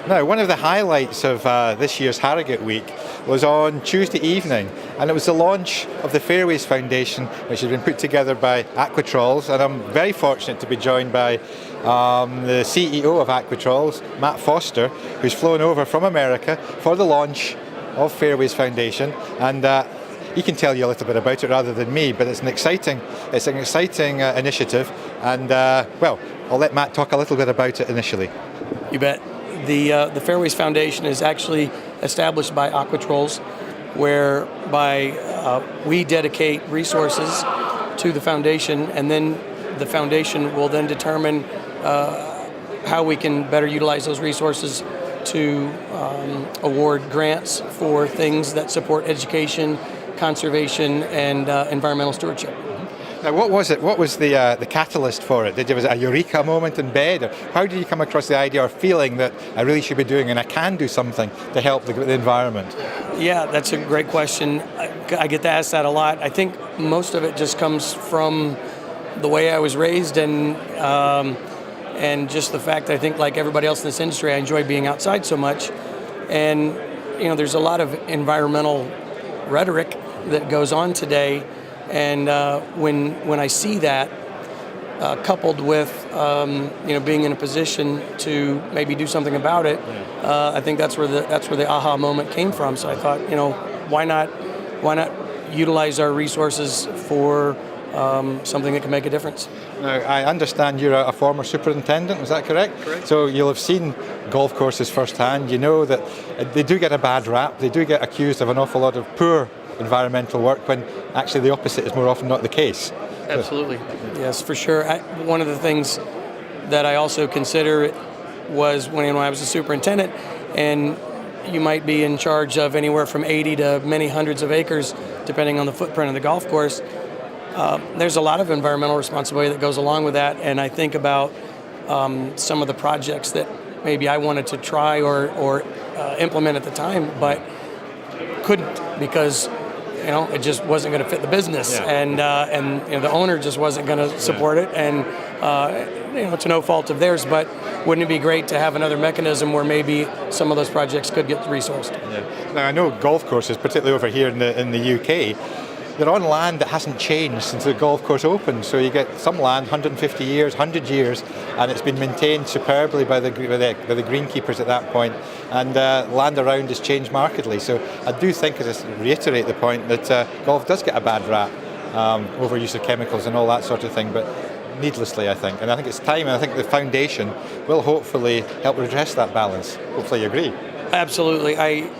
Now, one of the highlights of this year's Harrogate Week was on Tuesday evening, and it was the launch of the Fairways Foundation, which has been put together by Aquatrols, and I'm very fortunate to be joined by the CEO of Aquatrols, Matt Foster, who's flown over from America for the launch of Fairways Foundation, and he can tell you a little bit about it rather than me, but it's an exciting initiative, and well, I'll let Matt talk a little bit about it initially. You bet. The Fairways Foundation is actually established by Aquatrols, whereby we dedicate resources to the foundation, and then the foundation will then determine how we can better utilize those resources to award grants for things that support education, conservation, and environmental stewardship. Now, what was it? What was the catalyst for it? Was it a eureka moment in bed? Or how did you come across the idea or feeling that I really should be doing and I can do something to help the environment? Yeah, that's a great question. I get to ask that a lot. I think most of it just comes from the way I was raised and just the fact that I think, like everybody else in this industry, I enjoy being outside so much. And there's a lot of environmental rhetoric that goes on today. And when I see that, coupled with being in a position to maybe do something about it, I think that's where the aha moment came from. So I thought, why not utilize our resources for something that can make a difference. Now, I understand you're a former superintendent, is that correct? Correct. So you'll have seen golf courses firsthand. You know that they do get a bad rap. They do get accused of an awful lot of poor environmental work when actually the opposite is more often not the case. Absolutely. Yes, for sure. One of the things that I also consider was when I was a superintendent, and you might be in charge of anywhere from 80 to many hundreds of acres, depending on the footprint of the golf course. There's a lot of environmental responsibility that goes along with that, and I think about some of the projects that maybe I wanted to try or implement at the time, but couldn't because it just wasn't going to fit the business, and the owner just wasn't going to support it, and it's no fault of theirs. But wouldn't it be great to have another mechanism where maybe some of those projects could get resourced? Yeah. Now I know golf courses, particularly over here in the UK, they're on land that hasn't changed since the golf course opened. So you get some land 150 years, 100 years, and it's been maintained superbly by the greenkeepers at that point. And land around has changed markedly. So I do think, as I reiterate the point, that golf does get a bad rap, overuse of chemicals and all that sort of thing, but needlessly, I think. And I think it's time, and I think the foundation will hopefully help redress that balance. Hopefully you agree. Absolutely. I've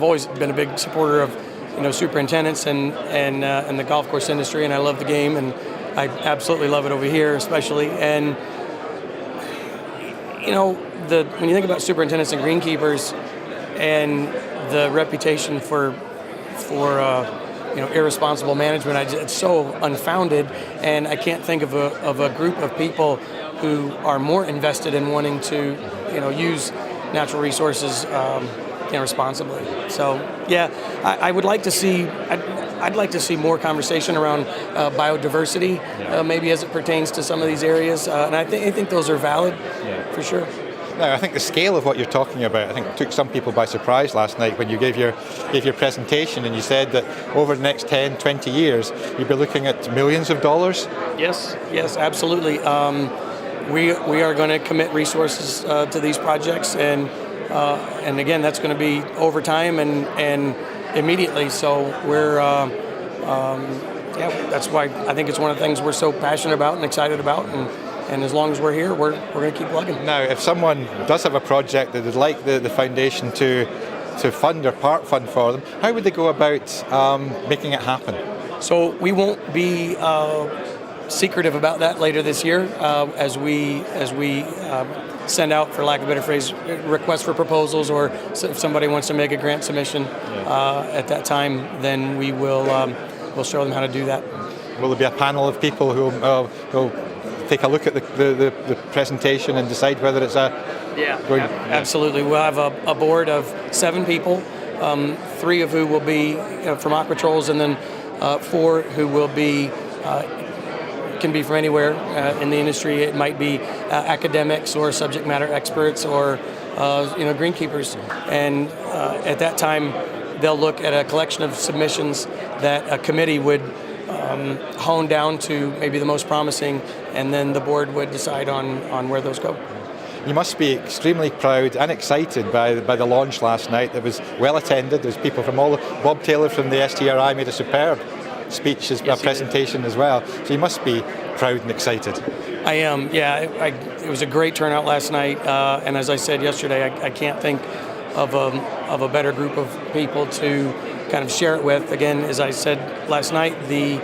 always been a big supporter of superintendents and the golf course industry, and I love the game, and I absolutely love it over here, especially. And when you think about superintendents and greenkeepers and the reputation for irresponsible management, it's so unfounded, and I can't think of a group of people who are more invested in wanting to use natural resources responsibly. So yeah, I would like to see. I'd like to see more conversation around biodiversity, maybe as it pertains to some of these areas, and I think those are valid, for sure. Now, I think the scale of what you're talking about, I think took some people by surprise last night when you gave your presentation, and you said that over the next 10, 20 years, you'd be looking at millions of dollars. Yes, absolutely. We are going to commit resources to these projects, and again, that's going to be over time and immediately. So we're, that's why I think it's one of the things we're so passionate about and excited about. And as long as we're here, we're going to keep plugging. Now, if someone does have a project that they'd like the foundation to fund or part fund for them, how would they go about making it happen? So we won't be secretive about that later this year as we send out, for lack of a better phrase, requests for proposals, or if somebody wants to make a grant submission at that time, then we'll show them how to do that. Will there be a panel of people who'll take a look at the presentation and decide whether it's absolutely. We'll have a board of 7 people, 3 of who will be from Aquatrols, and then 4 who will be can be from anywhere in the industry. It might be academics or subject matter experts or greenkeepers. And at that time, they'll look at a collection of submissions that a committee would hone down to maybe the most promising, and then the board would decide on where those go. You must be extremely proud and excited by the launch last night. It was well attended. There's people from all. Bob Taylor from the STRI made a superb speech, a presentation as well. So you must be proud and excited. I am. Yeah, it was a great turnout last night, and as I said yesterday, I can't think of a better group of people to kind of share it with. Again, as I said last night, the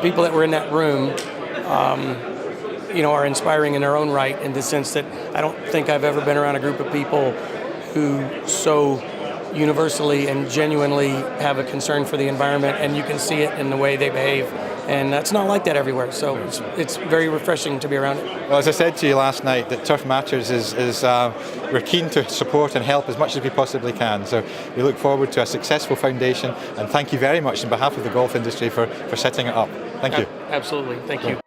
people that were in that room, are inspiring in their own right, in the sense that I don't think I've ever been around a group of people who so universally and genuinely have a concern for the environment, and you can see it in the way they behave. And that's not like that everywhere, so it's very refreshing to be around it. Well, as I said to you last night, that Turf Matters is we're keen to support and help as much as we possibly can. So we look forward to a successful foundation, and thank you very much on behalf of the golf industry for setting it up. Thank you. Absolutely, thank you.